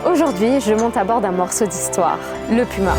Aujourd'hui, je monte à bord d'un morceau d'histoire, le Puma.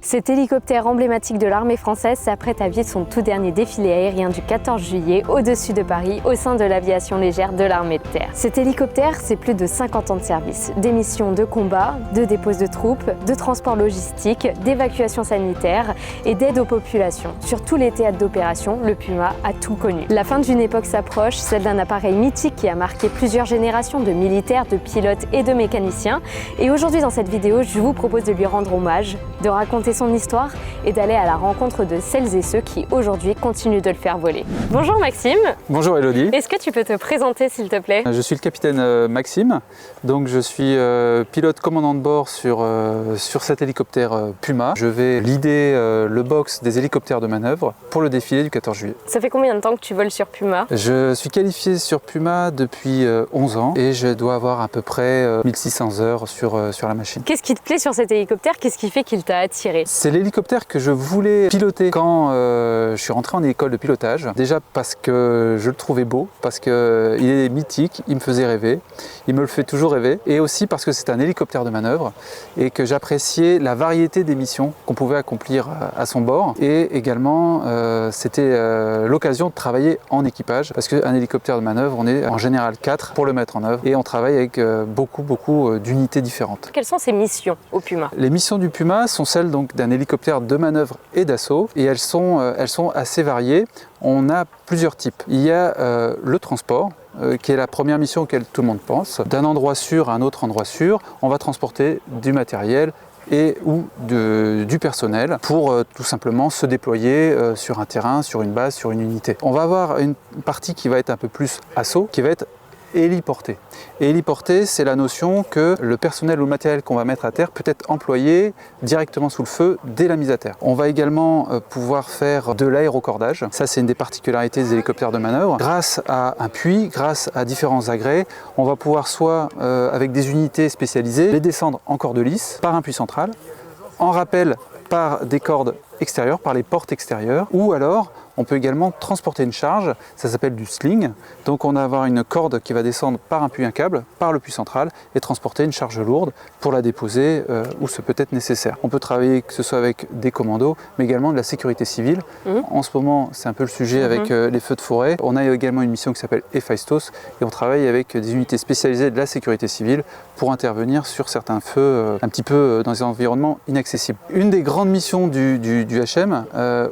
Cet hélicoptère emblématique de l'armée française s'apprête à vivre son tout dernier défilé aérien du 14 juillet au-dessus de Paris au sein de l'aviation légère de l'armée de terre. Cet hélicoptère, c'est plus de 50 ans de service, des missions de combat, de dépose de troupes, de transport logistique, d'évacuation sanitaire et d'aide aux populations. Sur tous les théâtres d'opération, le Puma a tout connu. La fin d'une époque s'approche, celle d'un appareil mythique qui a marqué plusieurs générations de militaires, de pilotes et de mécaniciens. Et aujourd'hui dans cette vidéo, je vous propose de lui rendre hommage, de raconter son histoire et d'aller à la rencontre de celles et ceux qui aujourd'hui continuent de le faire voler. Bonjour Maxime. Bonjour Elodie. Est-ce que tu peux te présenter s'il te plaît? Je suis le capitaine Maxime, donc je suis pilote commandant de bord sur cet hélicoptère Puma. Je vais leader le box des hélicoptères de manœuvre pour le défilé du 14 juillet. Ça fait combien de temps que tu voles sur Puma? Je suis qualifié sur Puma depuis 11 ans et je dois avoir à peu près 1600 heures sur la machine. Qu'est-ce qui te plaît sur cet hélicoptère? Qu'est-ce qui fait qu'il t'a attiré? C'est l'hélicoptère que je voulais piloter quand je suis rentré en école de pilotage. Déjà parce que je le trouvais beau, parce qu'il est mythique, il me faisait rêver, il me le fait toujours rêver, et aussi parce que c'est un hélicoptère de manœuvre et que j'appréciais la variété des missions qu'on pouvait accomplir à son bord. Et également, c'était l'occasion de travailler en équipage, parce qu'un hélicoptère de manœuvre, on est en général 4 pour le mettre en œuvre et on travaille avec beaucoup d'unités différentes. Quelles sont ces missions au Puma? Les missions du Puma sont celles donc d'un hélicoptère de manœuvre et d'assaut, et elles sont assez variées. On a plusieurs types. Il y a le transport, qui est la première mission auquel tout le monde pense. D'un endroit sûr à un autre endroit sûr, on va transporter du matériel et ou du personnel pour tout simplement se déployer sur un terrain, sur une base, sur une unité. On va avoir une partie qui va être un peu plus assaut, qui va être héliporté. Et héliporté, c'est la notion que le personnel ou le matériel qu'on va mettre à terre peut être employé directement sous le feu dès la mise à terre. On va également pouvoir faire de l'aérocordage. Ça, c'est une des particularités des hélicoptères de manœuvre. Grâce à un puits, grâce à différents agrès, on va pouvoir soit avec des unités spécialisées, les descendre en corde lisse par un puits central, en rappel par des cordes extérieures, par les portes extérieures, ou alors on peut également transporter une charge, ça s'appelle du sling. Donc on va avoir une corde qui va descendre par un puits, un câble, par le puits central et transporter une charge lourde pour la déposer où ce peut être nécessaire. On peut travailler que ce soit avec des commandos, mais également de la sécurité civile. En ce moment, c'est un peu le sujet avec les feux de forêt. On a également une mission qui s'appelle Héphaïstos et on travaille avec des unités spécialisées de la sécurité civile pour intervenir sur certains feux un petit peu dans des environnements inaccessibles. Une des grandes missions du HM,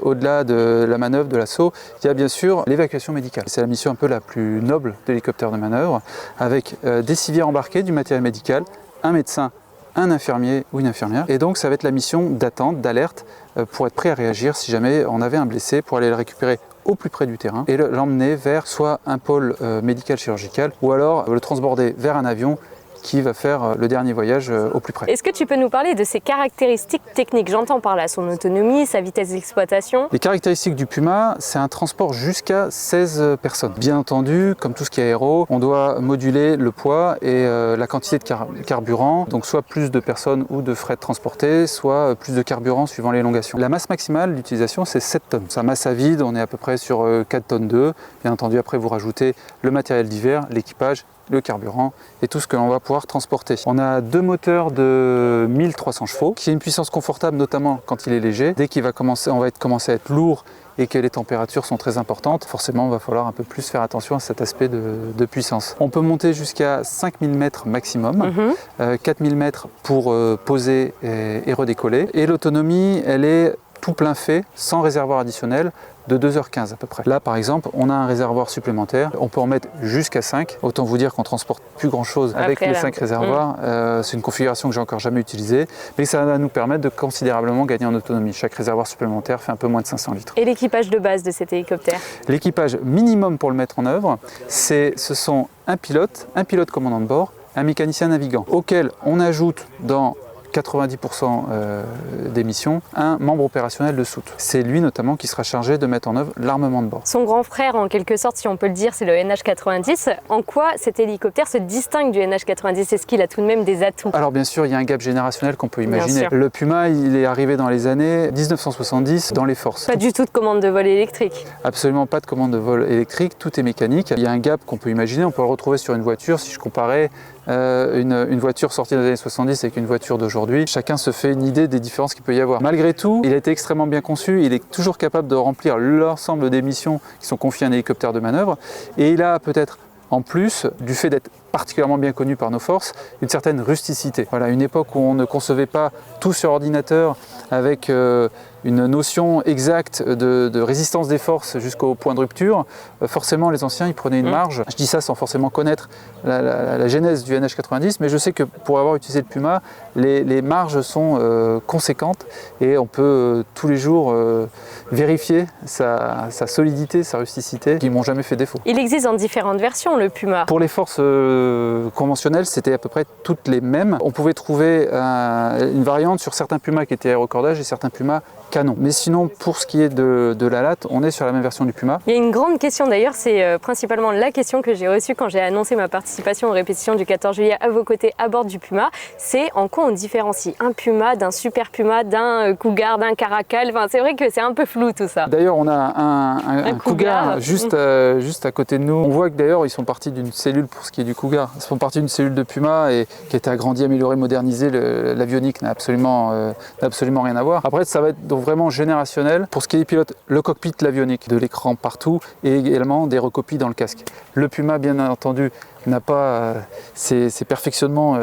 au-delà de la manœuvre, de l'assaut, il y a bien sûr l'évacuation médicale. C'est la mission un peu la plus noble de l'hélicoptère de manœuvre, avec des civières embarquées, du matériel médical, un médecin, un infirmier ou une infirmière. Et donc ça va être la mission d'attente, d'alerte, pour être prêt à réagir si jamais on avait un blessé, pour aller le récupérer au plus près du terrain et l'emmener vers soit un pôle médical chirurgical ou alors le transborder vers un avion qui va faire le dernier voyage au plus près. Est-ce que tu peux nous parler de ses caractéristiques techniques? J'entends par là son autonomie, sa vitesse d'exploitation. Les caractéristiques du Puma, c'est un transport jusqu'à 16 personnes. Bien entendu, comme tout ce qui est aéro, on doit moduler le poids et la quantité de carburant, donc soit plus de personnes ou de fret transportés, soit plus de carburant suivant l'élongation. La masse maximale d'utilisation, c'est 7 tonnes. Sa masse à vide, on est à peu près sur 4 tonnes 2. Bien entendu, après vous rajoutez le matériel d'hiver, l'équipage, le carburant et tout ce que l'on va pouvoir transporter. On a deux moteurs de 1300 chevaux qui a une puissance confortable notamment quand il est léger. Dès qu'il va commencer, on va commencer à être lourd et que les températures sont très importantes, forcément il va falloir un peu plus faire attention à cet aspect de puissance. On peut monter jusqu'à 5000 mètres maximum, 4000 mètres pour poser et redécoller. Et l'autonomie, elle est tout plein fait, sans réservoir additionnel, de 2h15 à peu près. Là par exemple, on a un réservoir supplémentaire, on peut en mettre jusqu'à 5. Autant vous dire qu'on transporte plus grand chose avec les 5 réservoirs. C'est une configuration que j'ai encore jamais utilisée, mais ça va nous permettre de considérablement gagner en autonomie. Chaque réservoir supplémentaire fait un peu moins de 500 litres. Et l'équipage de base de cet hélicoptère? L'équipage minimum pour le mettre en œuvre, ce sont un pilote commandant de bord, un mécanicien navigant, auquel on ajoute dans 90% des missions, un membre opérationnel de soute. C'est lui notamment qui sera chargé de mettre en œuvre l'armement de bord. Son grand frère, en quelque sorte, si on peut le dire, c'est le NH90. En quoi cet hélicoptère se distingue du NH90? Est-ce qu'il a tout de même des atouts? Alors bien sûr, il y a un gap générationnel qu'on peut imaginer. Le Puma, il est arrivé dans les années 1970 dans les forces. Pas du tout de commande de vol électrique? Absolument pas de commande de vol électrique, tout est mécanique. Il y a un gap qu'on peut imaginer, on peut le retrouver sur une voiture. Si je comparais une voiture sortie des années 70 avec une voiture d'aujourd'hui, chacun se fait une idée des différences qu'il peut y avoir. Malgré tout, il a été extrêmement bien conçu, il est toujours capable de remplir l'ensemble des missions qui sont confiées à un hélicoptère de manœuvre, et il a peut-être, en plus du fait d'être particulièrement bien connu par nos forces, une certaine rusticité. Voilà, une époque où on ne concevait pas tout sur ordinateur avec une notion exacte de résistance des forces jusqu'au point de rupture, forcément les anciens ils prenaient une marge. Je dis ça sans forcément connaître la genèse du NH90, mais je sais que pour avoir utilisé le Puma, les marges sont conséquentes et on peut tous les jours vérifier sa solidité, sa rusticité, qui m'ont jamais fait défaut. Il existe en différentes versions le Puma. Pour les forces conventionnelles, c'était à peu près toutes les mêmes. On pouvait trouver une variante sur certains Pumas qui étaient aérocordage et certains Pumas canon. Mais sinon, pour ce qui est de la latte, on est sur la même version du Puma. Il y a une grande question d'ailleurs, c'est principalement la question que j'ai reçue quand j'ai annoncé ma participation aux répétitions du 14 juillet à vos côtés à bord du Puma. C'est en quoi on différencie un Puma d'un Super Puma, d'un Cougar, d'un Caracal. Enfin, c'est vrai que c'est un peu flou tout ça. D'ailleurs, on a un Cougar juste à côté de nous. On voit que d'ailleurs, ils sont partis d'une cellule pour ce qui est du Cougar. Ils sont partis d'une cellule de Puma et qui a été agrandie, améliorée, modernisée. L'avionique n'a absolument rien à voir. Après, ça va être donc vraiment générationnel. Pour ce qui est des pilotes, le cockpit, l'avionique, de l'écran partout et également des recopies dans le casque. Le Puma, bien entendu, n'a pas ces perfectionnements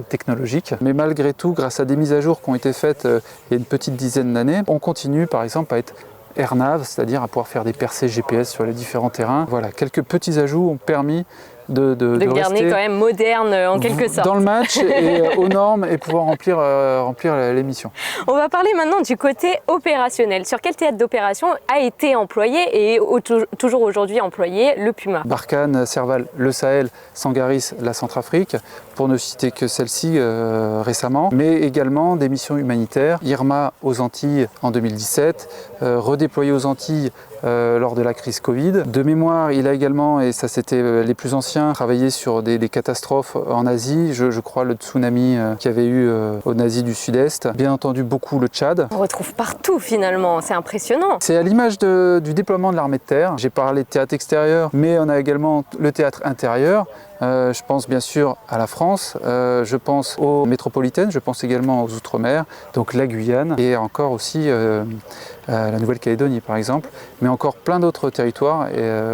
technologiques, mais malgré tout, grâce à des mises à jour qui ont été faites il y a une petite dizaine d'années, on continue par exemple à être AirNav, c'est-à-dire à pouvoir faire des percées GPS sur les différents terrains. Voilà, quelques petits ajouts ont permis de garder quand même moderne en quelque sorte. Dans le match et aux normes et pouvoir remplir les missions. On va parler maintenant du côté opérationnel. Sur quel théâtre d'opération a été employé et toujours aujourd'hui employé le Puma? Barkhane, Serval, le Sahel, Sangaris, la Centrafrique, pour ne citer que celle-ci récemment, mais également des missions humanitaires. Irma aux Antilles en 2017, redéployé aux Antilles lors de la crise Covid. De mémoire, il a également, et ça c'était les plus anciens, travaillé sur des catastrophes en Asie, je crois le tsunami qu'il y avait eu en Asie du Sud-Est. Bien entendu beaucoup le Tchad. On retrouve partout finalement, c'est impressionnant. C'est à l'image du déploiement de l'armée de terre. J'ai parlé de théâtre extérieur, mais on a également le théâtre intérieur. Je pense bien sûr à la France, je pense aux métropolitaines, je pense également aux Outre-mer, donc la Guyane et encore aussi la Nouvelle-Calédonie par exemple, mais encore plein d'autres territoires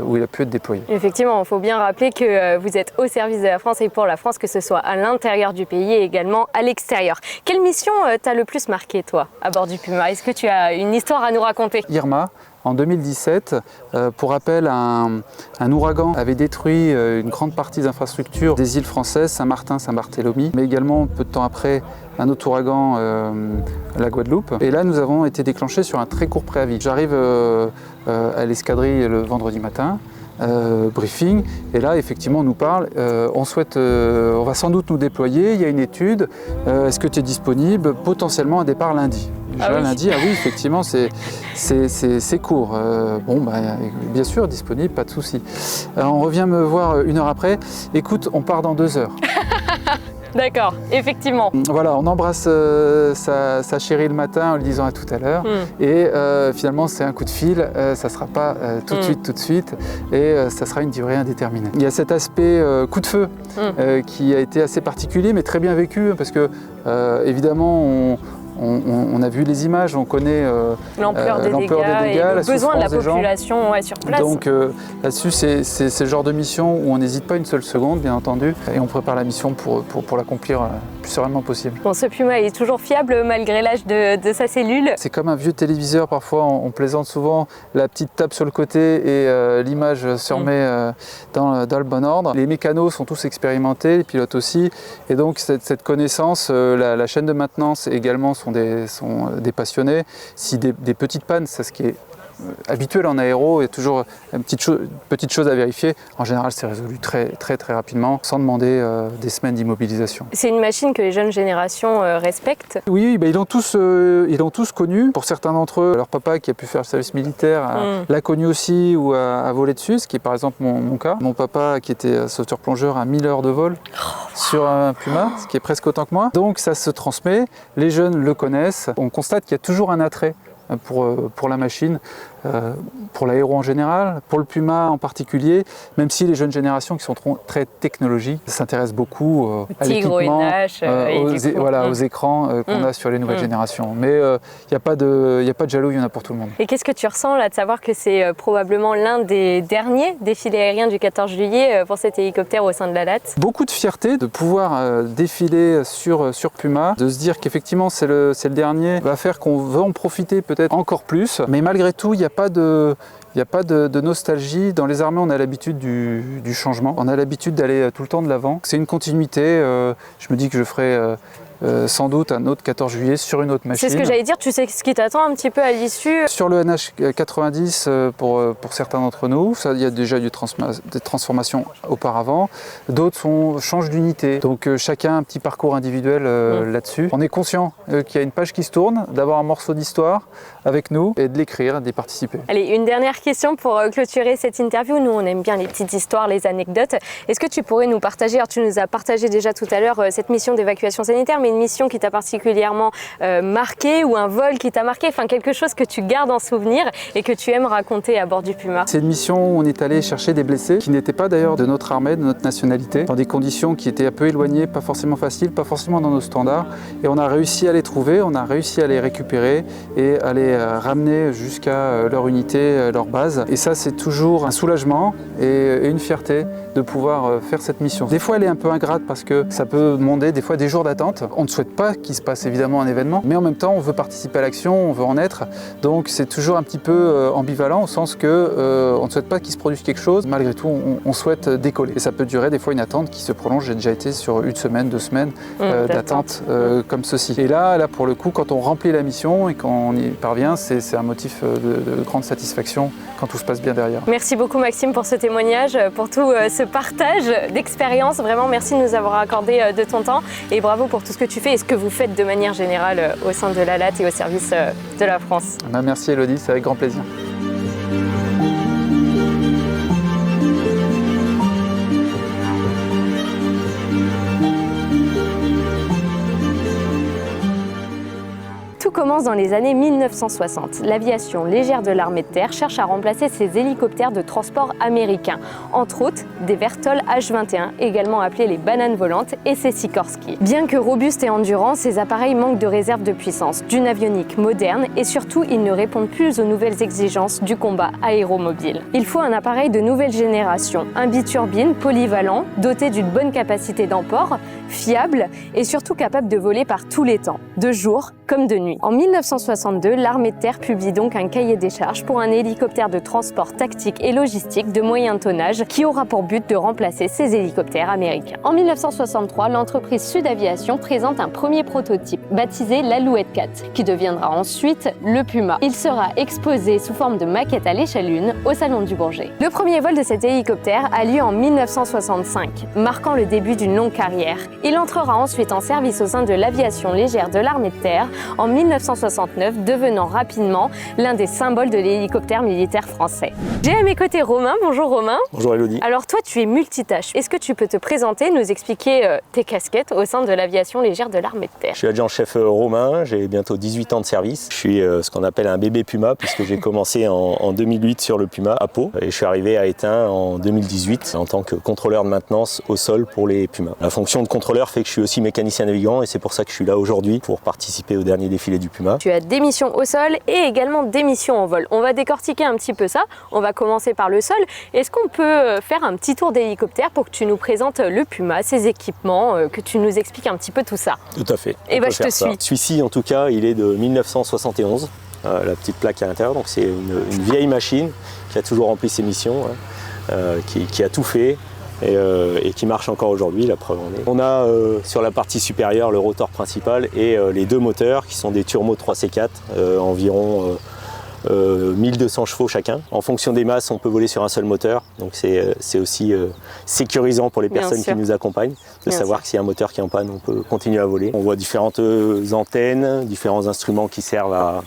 où il a pu être déployé. Effectivement, il faut bien rappeler que vous êtes au service de la France et pour la France, que ce soit à l'intérieur du pays et également à l'extérieur. Quelle mission t'a le plus marqué toi à bord du Puma? Est-ce que tu as une histoire à nous raconter? Irma. En 2017, pour rappel, un ouragan avait détruit une grande partie des infrastructures des îles françaises, Saint-Martin, Saint-Barthélemy, mais également peu de temps après un autre ouragan, la Guadeloupe. Et là, nous avons été déclenchés sur un très court préavis. J'arrive à l'escadrille le vendredi matin. Briefing, et là effectivement on nous parle, on va sans doute nous déployer, il y a une étude, est-ce que tu es disponible, potentiellement un départ lundi. Lundi, ah oui effectivement c'est court, bien sûr disponible, pas de souci. On revient me voir une heure après, écoute on part dans 2 heures. D'accord, effectivement. Voilà, on embrasse sa chérie le matin en lui disant à tout à l'heure. Et finalement, c'est un coup de fil, ça ne sera pas tout de suite, et ça sera une durée indéterminée. Il y a cet aspect coup de feu qui a été assez particulier, mais très bien vécu, parce que évidemment, on a vu les images, on connaît l'ampleur des dégâts et le besoin de la population sur place. Donc là-dessus, c'est le genre de mission où on n'hésite pas une seule seconde, bien entendu, et on prépare la mission pour l'accomplir le plus sereinement possible. Bon, ce Puma est toujours fiable malgré l'âge de sa cellule. C'est comme un vieux téléviseur, parfois on plaisante souvent, la petite table sur le côté et l'image se remet dans le bon ordre. Les mécanos sont tous expérimentés, les pilotes aussi, et donc cette connaissance, la chaîne de maintenance également sont des passionnés. Si des petites pannes, c'est ce qui est habituel en aéro, il y a toujours une petite chose à vérifier. En général, c'est résolu très rapidement, sans demander des semaines d'immobilisation. C'est une machine que les jeunes générations respectent? Oui, ils l'ont tous connu. Pour certains d'entre eux, leur papa qui a pu faire le service militaire l'a connu aussi ou a volé dessus, ce qui est par exemple mon cas. Mon papa qui était sauveteur-plongeur a 1000 heures de vol sur un Puma, ce qui est presque autant que moi. Donc ça se transmet, les jeunes le connaissent. On constate qu'il y a toujours un attrait pour la machine, pour l'aéro en général, pour le Puma en particulier, même si les jeunes générations qui sont très technologiques s'intéressent beaucoup à l'équipement, aux écrans qu'on a sur les nouvelles générations. Mais il n'y a pas de jaloux, il y en a pour tout le monde. Et qu'est-ce que tu ressens là de savoir que c'est probablement l'un des derniers défilés aériens du 14 juillet pour cet hélicoptère au sein de la LAT? Beaucoup de fierté de pouvoir défiler sur Puma, de se dire qu'effectivement c'est le dernier, va faire qu'on veut en profiter peut-être encore plus, mais malgré tout il n'y a pas de nostalgie. Dans les armées, on a l'habitude du changement, on a l'habitude d'aller tout le temps de l'avant. C'est une continuité, je me dis que je ferai sans doute un autre 14 juillet sur une autre machine. C'est ce que j'allais dire, tu sais ce qui t'attend un petit peu à l'issue? Sur le NH90 pour certains d'entre nous, il y a déjà des transformations auparavant, d'autres changent d'unité, donc chacun a un petit parcours individuel là-dessus. On est conscient qu'il y a une page qui se tourne, d'avoir un morceau d'histoire avec nous et de l'écrire, d'y participer. Allez, une dernière question pour clôturer cette interview. Nous, on aime bien les petites histoires, les anecdotes. Est-ce que tu pourrais nous partager, alors tu nous as partagé déjà tout à l'heure cette mission d'évacuation sanitaire, mais une mission qui t'a particulièrement marqué ou un vol qui t'a marqué, enfin quelque chose que tu gardes en souvenir et que tu aimes raconter à bord du Puma? C'est une mission où on est allé chercher des blessés qui n'étaient pas d'ailleurs de notre armée, de notre nationalité, dans des conditions qui étaient un peu éloignées, pas forcément faciles, pas forcément dans nos standards, et on a réussi à les trouver, on a réussi à les récupérer et à les ramener jusqu'à leur unité, leur base. Et ça, c'est toujours un soulagement et une fierté de pouvoir faire cette mission. Des fois, elle est un peu ingrate parce que ça peut demander des fois des jours d'attente. On ne souhaite pas qu'il se passe évidemment un événement, mais en même temps, on veut participer à l'action, on veut en être. Donc, c'est toujours un petit peu ambivalent au sens que on ne souhaite pas qu'il se produise quelque chose. Malgré tout, on souhaite décoller. Et ça peut durer des fois une attente qui se prolonge. J'ai déjà été sur 1 semaine, 2 semaines d'attente comme ceci. Et là, pour le coup, quand on remplit la mission et qu'on y parvient, c'est un motif de grande satisfaction quand tout se passe bien derrière. Merci beaucoup Maxime pour ce témoignage, pour tout ce partage d'expérience. Vraiment, merci de nous avoir accordé de ton temps et bravo pour tout ce que tu fais et ce que vous faites de manière générale au sein de la LAT et au service de la France. Merci Elodie, c'est avec grand plaisir. Tout commence dans les années 1960. L'aviation légère de l'armée de terre cherche à remplacer ses hélicoptères de transport américains, entre autres des Vertol H-21, également appelés les bananes volantes, et ses Sikorsky. Bien que robustes et endurants, ces appareils manquent de réserve de puissance, d'une avionique moderne et surtout, ils ne répondent plus aux nouvelles exigences du combat aéromobile. Il faut un appareil de nouvelle génération, un biturbine polyvalent, doté d'une bonne capacité d'emport, fiable et surtout capable de voler par tous les temps, de jour comme de nuit. En 1962, l'armée de terre publie donc un cahier des charges pour un hélicoptère de transport tactique et logistique de moyen tonnage qui aura pour but de remplacer ces hélicoptères américains. En 1963, l'entreprise Sud Aviation présente un premier prototype, baptisé l'Alouette 4, qui deviendra ensuite le Puma. Il sera exposé sous forme de maquette à l'échelle 1 au Salon du Bourget. Le premier vol de cet hélicoptère a lieu en 1965, marquant le début d'une longue carrière. Il entrera ensuite en service au sein de l'aviation légère de l'armée de terre en 1969, devenant rapidement l'un des symboles de l'hélicoptère militaire français. J'ai à mes côtés Romain. Bonjour Romain. Bonjour Elodie. Alors toi, tu es multitâche. Est-ce que tu peux te présenter, nous expliquer tes casquettes au sein de l'aviation légère de l'armée de terre? Je suis adjudant-chef Romain, j'ai bientôt 18 ans de service. Je suis ce qu'on appelle un bébé Puma puisque j'ai commencé en 2008 sur le Puma à Pau et je suis arrivé à Étain en 2018 en tant que contrôleur de maintenance au sol pour les Pumas. La fonction de contrôleur fait que je suis aussi mécanicien navigant et c'est pour ça que je suis là aujourd'hui pour participer au dernier défilé du Puma. Tu as des missions au sol et également des missions en vol. On va décortiquer un petit peu ça. On va commencer par le sol. Est-ce qu'on peut faire un petit tour d'hélicoptère pour que tu nous présentes le Puma, ses équipements, que tu nous expliques un petit peu tout ça? Tout à fait. Et je te suis. Celui-ci, en tout cas, il est de 1971. La petite plaque à l'intérieur, donc c'est une vieille machine qui a toujours rempli ses missions, qui a tout fait. Et qui marche encore aujourd'hui, la preuve en est. On a sur la partie supérieure le rotor principal et les deux moteurs qui sont des Turbo 3C4, environ 1200 chevaux chacun. En fonction des masses, on peut voler sur un seul moteur. Donc c'est aussi sécurisant pour les personnes qui nous accompagnent de savoir que s'il y a un moteur qui est en panne, on peut continuer à voler. On voit différentes antennes, différents instruments qui servent à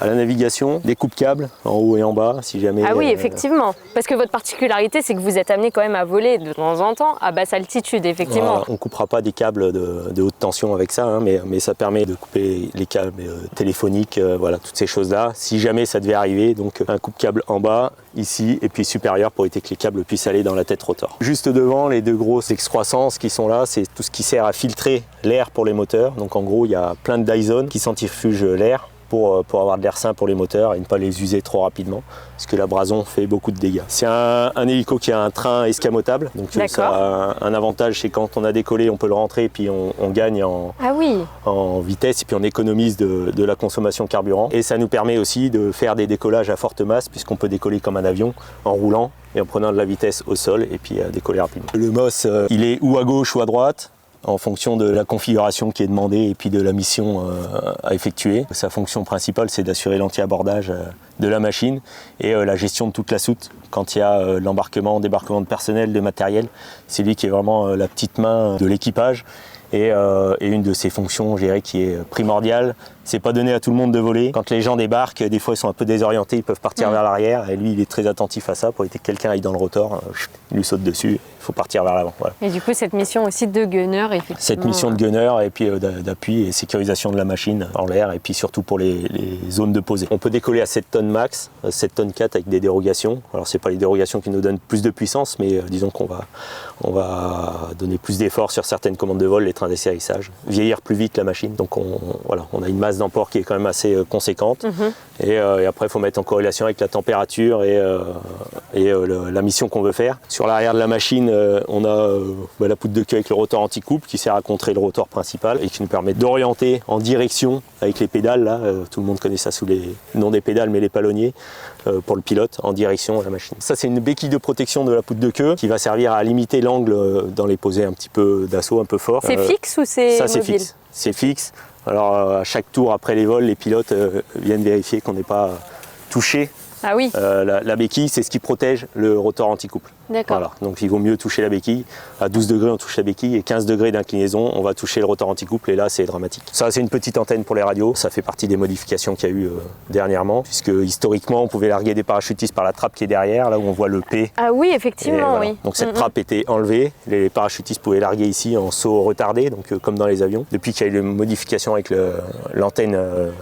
la navigation, des coupes-câbles en haut et en bas si jamais... Ah oui, effectivement. Parce que votre particularité, c'est que vous êtes amené quand même à voler de temps en temps à basse altitude, effectivement. Voilà, on ne coupera pas des câbles de haute tension avec ça, hein, mais ça permet de couper les câbles téléphoniques, voilà, toutes ces choses-là. Si jamais ça devait arriver, donc un coupe-câble en bas, ici, et puis supérieur pour éviter que les câbles puissent aller dans la tête rotor. Juste devant, les deux grosses excroissances qui sont là, c'est tout ce qui sert à filtrer l'air pour les moteurs. Donc en gros, il y a plein de Dyson qui centrifugent l'air pour avoir de l'air sain pour les moteurs et ne pas les user trop rapidement, parce que l'abrasion fait beaucoup de dégâts. C'est un hélico qui a un train escamotable, donc ça a un avantage, c'est quand on a décollé, on peut le rentrer et puis on gagne en vitesse et puis on économise de la consommation carburant. Et ça nous permet aussi de faire des décollages à forte masse, puisqu'on peut décoller comme un avion en roulant et en prenant de la vitesse au sol et puis décoller rapidement. Le MOS, il est ou à gauche ou à droite, en fonction de la configuration qui est demandée et puis de la mission à effectuer. Sa fonction principale, c'est d'assurer l'anti-abordage de la machine et la gestion de toute la soute. Quand il y a l'embarquement, débarquement de personnel, de matériel, c'est lui qui est vraiment la petite main de l'équipage. Et une de ses fonctions, je dirais, qui est primordiale, c'est pas donné à tout le monde de voler. Quand les gens débarquent, des fois ils sont un peu désorientés, ils peuvent partir vers l'arrière. Et lui, il est très attentif à ça pour éviter que quelqu'un aille dans le rotor, il lui saute dessus, il faut partir vers l'avant. Voilà. Et du coup, cette mission aussi de gunner, effectivement. Cette mission de gunner et puis d'appui et sécurisation de la machine en l'air et puis surtout pour les zones de posée. On peut décoller à 7 tonnes max, 7 tonnes 4 avec des dérogations. Alors c'est pas les dérogations qui nous donnent plus de puissance, mais disons qu'on va donner plus d'efforts sur certaines commandes de vol, les trains d'atterrissage, vieillir plus vite la machine. Donc on a une masse d'emport qui est quand même assez conséquente. Et après, il faut mettre en corrélation avec la température et la mission qu'on veut faire. Sur l'arrière de la machine, on a la poutre de queue avec le rotor anti-couple qui sert à contrer le rotor principal et qui nous permet d'orienter en direction avec les pédales. Là, tout le monde connaît ça sous les noms des pédales, mais les palonniers pour le pilote en direction à la machine. Ça, c'est une béquille de protection de la poutre de queue qui va servir à limiter l'angle dans les posées un petit peu d'assaut, un peu fort. C'est fixe ou c'est ça, mobile? c'est fixe. C'est fixe. Alors à chaque tour après les vols, les pilotes viennent vérifier qu'on n'est pas touché. Ah oui. La béquille, c'est ce qui protège le rotor anti-couple. D'accord. Voilà. Donc il vaut mieux toucher la béquille. À 12 degrés, on touche la béquille et 15 degrés d'inclinaison, on va toucher le rotor anti-couple et là, c'est dramatique. Ça, c'est une petite antenne pour les radios. Ça fait partie des modifications qu'il y a eu dernièrement, puisque historiquement, on pouvait larguer des parachutistes par la trappe qui est derrière, là où on voit le P. Ah oui, effectivement, voilà. oui. Donc cette trappe était enlevée. Les parachutistes pouvaient larguer ici en saut retardé, donc comme dans les avions. Depuis qu'il y a eu une modification avec l'antenne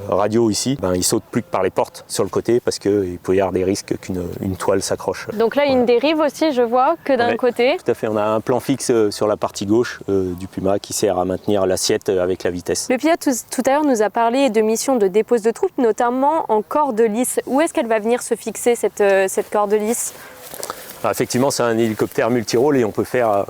radio ici, ils sautent plus que par les portes sur le côté parce qu'il peut y avoir des risques qu'une toile s'accroche. Donc là, une dérive aussi, je vois, que d'un côté. Tout à fait, on a un plan fixe sur la partie gauche du Puma qui sert à maintenir l'assiette avec la vitesse. Le pilote tout à l'heure nous a parlé de missions de dépose de troupes, notamment en corde lisse. Où est-ce qu'elle va venir se fixer cette corde lisse? Effectivement, c'est un hélicoptère multirôle et on peut faire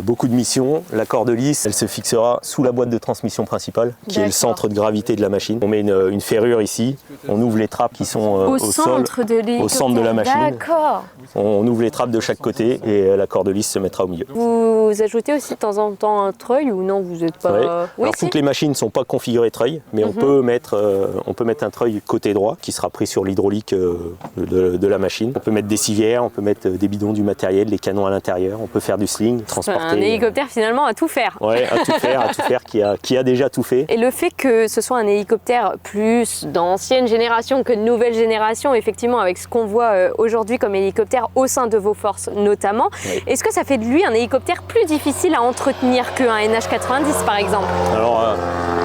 beaucoup de missions. La corde lisse, elle se fixera sous la boîte de transmission principale, qui est le centre de gravité de la machine. On met une ferrure ici, on ouvre les trappes qui sont au centre sol, au centre de la machine. D'accord. On ouvre les trappes de chaque côté et la corde lisse se mettra au milieu. Vous ajoutez aussi de temps en temps un treuil ou non, vous n'êtes pas... Oui. Oui, alors, toutes les machines ne sont pas configurées treuil, mais on peut mettre un treuil côté droit qui sera pris sur l'hydraulique de la machine. On peut mettre des civières, on peut mettre des bidons du matériel, des canons à l'intérieur, on peut faire du sling, transporter... Un hélicoptère finalement à tout faire. Oui, à tout faire, qui a déjà tout fait. Et le fait que ce soit un hélicoptère plus d'ancienne génération que de nouvelle génération, effectivement avec ce qu'on voit aujourd'hui comme hélicoptère au sein de vos forces notamment, est-ce que ça fait de lui un hélicoptère plus difficile à entretenir qu'un NH90 par exemple? Alors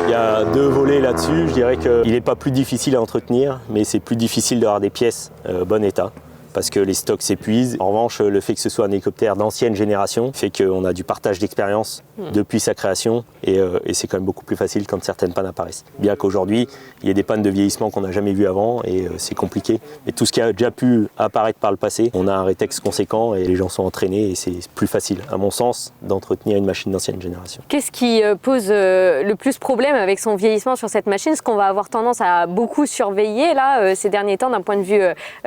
il y a deux volets là-dessus, je dirais qu'il n'est pas plus difficile à entretenir, mais c'est plus difficile d'avoir des pièces bon état, parce que les stocks s'épuisent. En revanche, le fait que ce soit un hélicoptère d'ancienne génération fait qu'on a du partage d'expérience depuis sa création et c'est quand même beaucoup plus facile quand certaines pannes apparaissent. Bien qu'aujourd'hui, il y ait des pannes de vieillissement qu'on n'a jamais vues avant et c'est compliqué. Mais tout ce qui a déjà pu apparaître par le passé, on a un rétex conséquent et les gens sont entraînés et c'est plus facile, à mon sens, d'entretenir une machine d'ancienne génération. Qu'est-ce qui pose le plus problème avec son vieillissement sur cette machine? Ce qu'on va avoir tendance à beaucoup surveiller là ces derniers temps d'un point de vue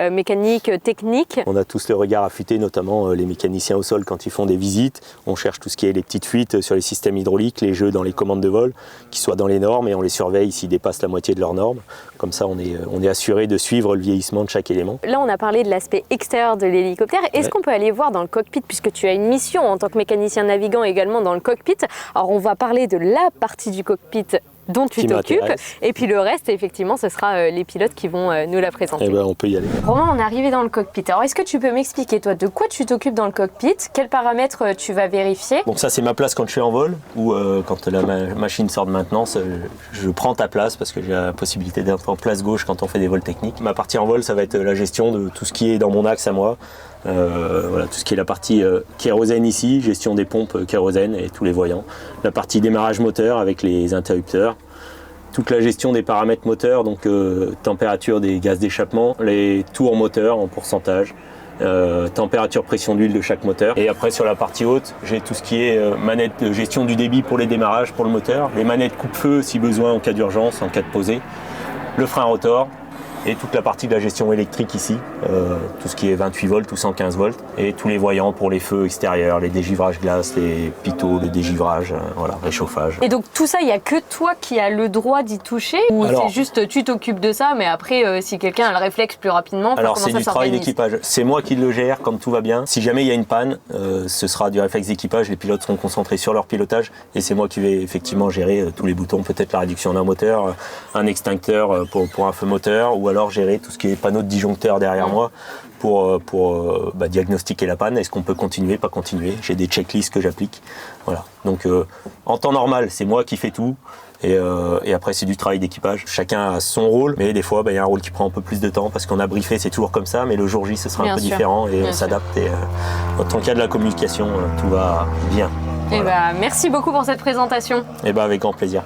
mécanique, technique, technique. On a tous le regard affûté, notamment les mécaniciens au sol quand ils font des visites. On cherche tout ce qui est les petites fuites sur les systèmes hydrauliques, les jeux dans les commandes de vol, qui soient dans les normes, et on les surveille s'ils dépassent la moitié de leurs normes. Comme ça, on est assuré de suivre le vieillissement de chaque élément. Là, on a parlé de l'aspect extérieur de l'hélicoptère. Est-ce qu'on peut aller voir dans le cockpit, puisque tu as une mission en tant que mécanicien navigant également dans le cockpit? Alors, on va parler de la partie du cockpit dont tu t'occupes, et puis le reste, effectivement, ce sera les pilotes qui vont nous la présenter. Eh ben, on peut y aller. Romain, on est arrivé dans le cockpit. Alors, est-ce que tu peux m'expliquer, toi, de quoi tu t'occupes dans le cockpit? Quels paramètres tu vas vérifier? Donc ça, c'est ma place quand je suis en vol, ou quand la machine sort de maintenance, je prends ta place parce que j'ai la possibilité d'être en place gauche quand on fait des vols techniques. Ma partie en vol, ça va être la gestion de tout ce qui est dans mon axe à moi. Voilà, tout ce qui est la partie kérosène ici, gestion des pompes kérosène et tous les voyants. La partie démarrage moteur avec les interrupteurs. Toute la gestion des paramètres moteurs, donc température des gaz d'échappement, les tours moteurs en pourcentage, température, pression d'huile de chaque moteur. Et après sur la partie haute, j'ai tout ce qui est manette de gestion du débit pour les démarrages pour le moteur, les manettes coupe-feu si besoin en cas d'urgence, en cas de posée, le frein rotor, et toute la partie de la gestion électrique ici, tout ce qui est 28 volts ou 115 volts, et tous les voyants pour les feux extérieurs, les dégivrages glace, les pitots, le dégivrage, voilà, réchauffage. Et donc tout ça, il n'y a que toi qui as le droit d'y toucher, ou c'est juste tu t'occupes de ça, mais après si quelqu'un a le réflexe plus rapidement, alors c'est du travail d'équipage, c'est moi qui le gère quand tout va bien. Si jamais il y a une panne, ce sera du réflexe d'équipage, les pilotes seront concentrés sur leur pilotage, et c'est moi qui vais effectivement gérer tous les boutons, peut-être la réduction d'un moteur, un extincteur pour un feu moteur, ou alors gérer tout ce qui est panneau de disjoncteur derrière moi pour diagnostiquer la panne. Est-ce qu'on peut continuer, pas continuer? J'ai des checklists que j'applique. Voilà. Donc en temps normal, c'est moi qui fais tout. Et après, c'est du travail d'équipage. Chacun a son rôle, mais des fois, il y a un rôle qui prend un peu plus de temps parce qu'on a briefé, c'est toujours comme ça, mais le jour J, ce sera un peu différent et on s'adapte. Et dans le cas de la communication, tout va bien. Voilà. Merci beaucoup pour cette présentation. Avec grand plaisir.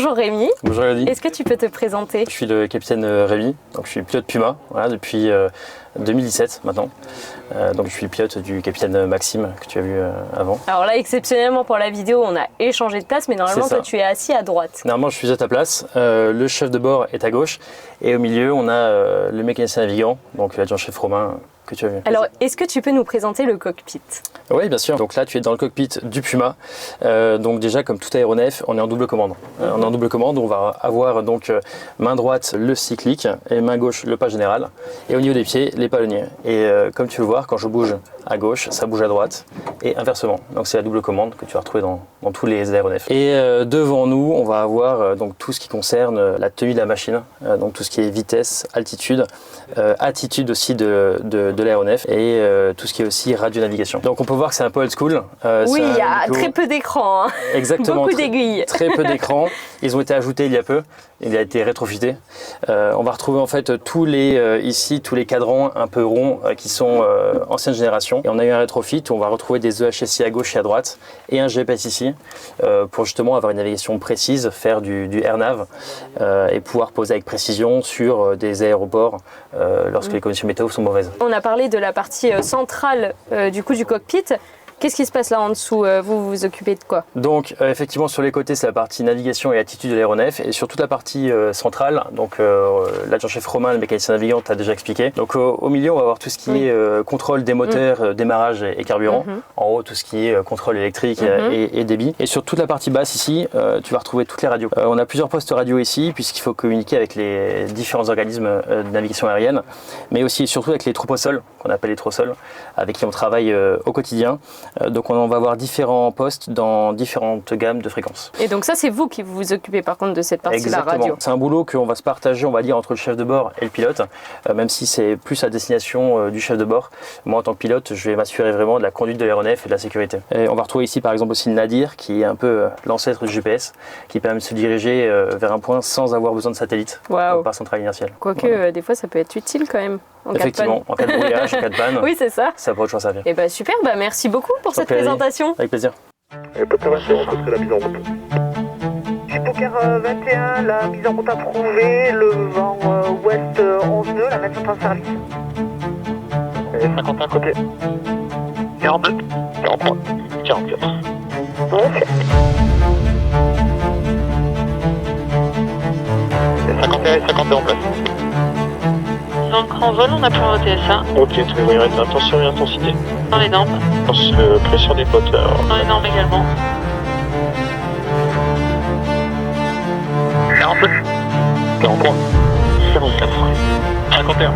Bonjour Rémi. Bonjour Elodie. Est-ce que tu peux te présenter? Je suis le capitaine Rémi, donc je suis pilote Puma voilà, depuis 2017 maintenant. Donc je suis pilote du capitaine Maxime que tu as vu avant. Alors là, exceptionnellement pour la vidéo, on a échangé de place, mais normalement toi tu es assis à droite. Normalement je suis à ta place, le chef de bord est à gauche et au milieu on a le mécanicien navigant, donc l'adjudant-chef Romain que tu as vu. Alors est-ce que tu peux nous présenter le cockpit? Oui, bien sûr. Donc là, tu es dans le cockpit du Puma. Donc déjà, comme tout aéronef, on est en double commande. On est en double commande, on va avoir donc main droite le cyclique et main gauche le pas général. Et au niveau des pieds, les palonniers. Et comme tu peux voir, quand je bouge à gauche, ça bouge à droite et inversement. Donc c'est la double commande que tu vas retrouver dans tous les aéronefs. Et devant nous, on va avoir donc tout ce qui concerne la tenue de la machine, donc tout ce qui est vitesse, altitude, attitude aussi de l'aéronef et tout ce qui est aussi radio-navigation. Donc on peut voir que c'est un peu old school. Oui, il y a très peu d'écrans. Hein. Exactement. Beaucoup d'aiguilles. Très peu d'écrans. Ils ont été ajoutés il y a peu. Il a été rétrofité. On va retrouver en fait tous les cadrans un peu ronds qui sont ancienne génération. Et on a eu un rétrofit où on va retrouver des EHSI à gauche et à droite et un GPS ici pour justement avoir une navigation précise, faire du AirNav et pouvoir poser avec précision sur des aéroports lorsque les conditions météo sont mauvaises. On a parlé de la partie centrale du cockpit. Qu'est-ce qui se passe là en dessous? Vous vous occupez de quoi? Donc effectivement sur les côtés c'est la partie navigation et attitude de l'aéronef et sur toute la partie centrale, donc l'adjudant-chef Romain, le mécanicien navigant, t'as déjà expliqué. Donc au milieu on va avoir tout ce qui est contrôle des moteurs, démarrage et carburant. En haut tout ce qui est contrôle électrique et débit. Et sur toute la partie basse ici, tu vas retrouver toutes les radios. On a plusieurs postes radio ici puisqu'il faut communiquer avec les différents organismes de navigation aérienne, mais aussi et surtout avec les troupes au sol, qu'on appelle les troupes au sol, avec qui on travaille au quotidien. Donc on va avoir différents postes dans différentes gammes de fréquences. Et donc ça c'est vous qui vous occupez par contre de cette partie-là radio. C'est un boulot qu'on va se partager, on va dire, entre le chef de bord et le pilote, même si c'est plus à destination du chef de bord. Moi en tant que pilote, je vais m'assurer vraiment de la conduite de l'aéronef et de la sécurité. Et on va retrouver ici par exemple aussi le Nadir, qui est un peu l'ancêtre du GPS, qui permet de se diriger vers un point sans avoir besoin de satellite, par centrale inertielle. Quoique des fois ça peut être utile quand même. Effectivement, en cas de brouillage, en cas de panne, oui, c'est ça. Ça pourrait toujours servir. Et super, merci beaucoup pour cette présentation. Avec plaisir. On la mise en route. Hypocar 21, la mise en route approuvée, le vent ouest 11 nœuds, la navette en service. Et 51 côté. 42, 43, 44. Ok. Et 51 et 52 en place. Donc en vol, on a pour TSA. Ok, très bien, attention et intensité. Dans les normes. Pression des moteurs. Dans les normes également. 42, 43, 44, 51.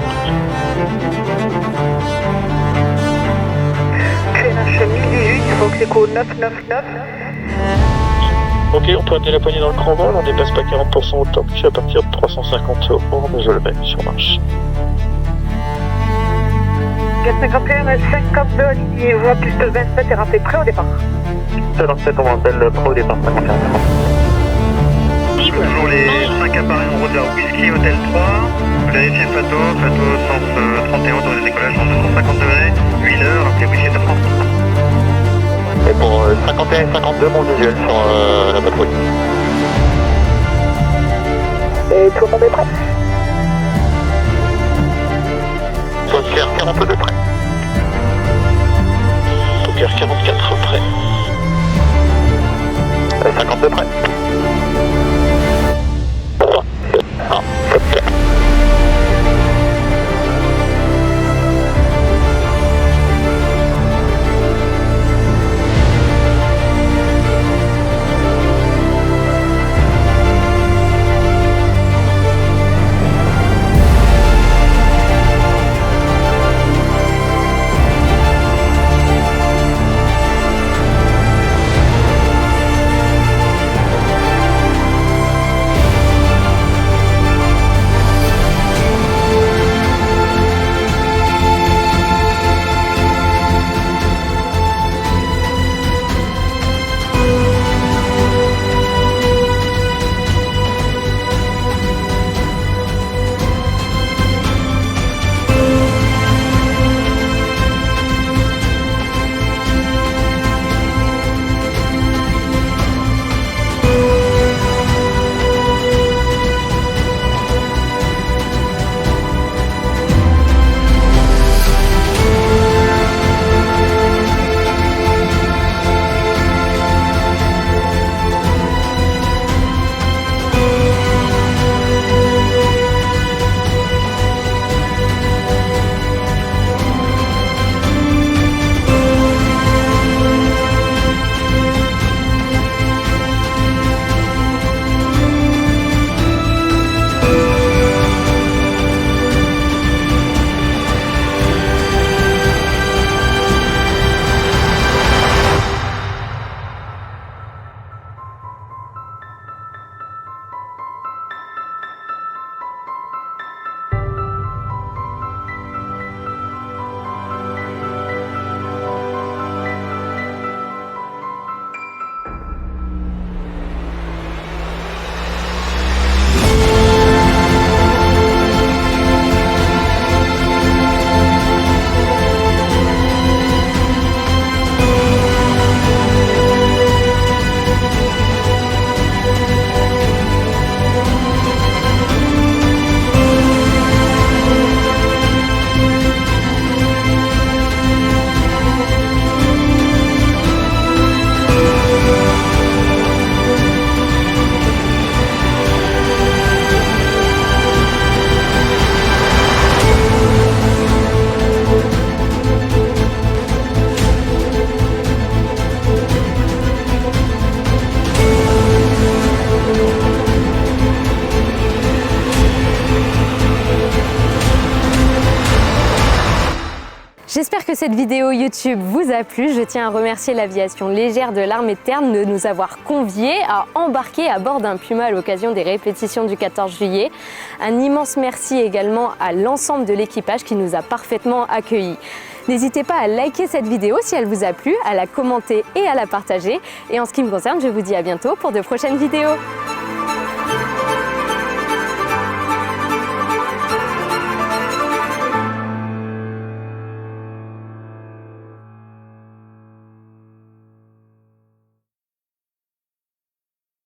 CNH 1018, Fox Echo 999. Ok, on peut amener la poignée dans le grand vol, on dépasse pas 40% au top, puis à partir de 350 au port, je le mets sur marche. 451, 52, aligné, voie plus de 27 et rappelé prêt au départ. 27, on rappelle prêt au départ, 51. Toujours les 5 appareils en route vers Whisky, Hôtel 3. Vérifiez le plateau, sens 31, autorisé décollage en 250 degrés, 8 heures, rappelez Whisky de France. Et pour 51 et 52, mon visuel sur la patrouille. Et tout le monde est prêt? Poker 42 prêt. Poker 44 prêt. 52 prêt. 3, 7, 1, 7, 4. J'espère que cette vidéo YouTube vous a plu. Je tiens à remercier l'aviation légère de l'armée de terre de nous avoir conviés à embarquer à bord d'un Puma à l'occasion des répétitions du 14 juillet. Un immense merci également à l'ensemble de l'équipage qui nous a parfaitement accueillis. N'hésitez pas à liker cette vidéo si elle vous a plu, à la commenter et à la partager. Et en ce qui me concerne, je vous dis à bientôt pour de prochaines vidéos.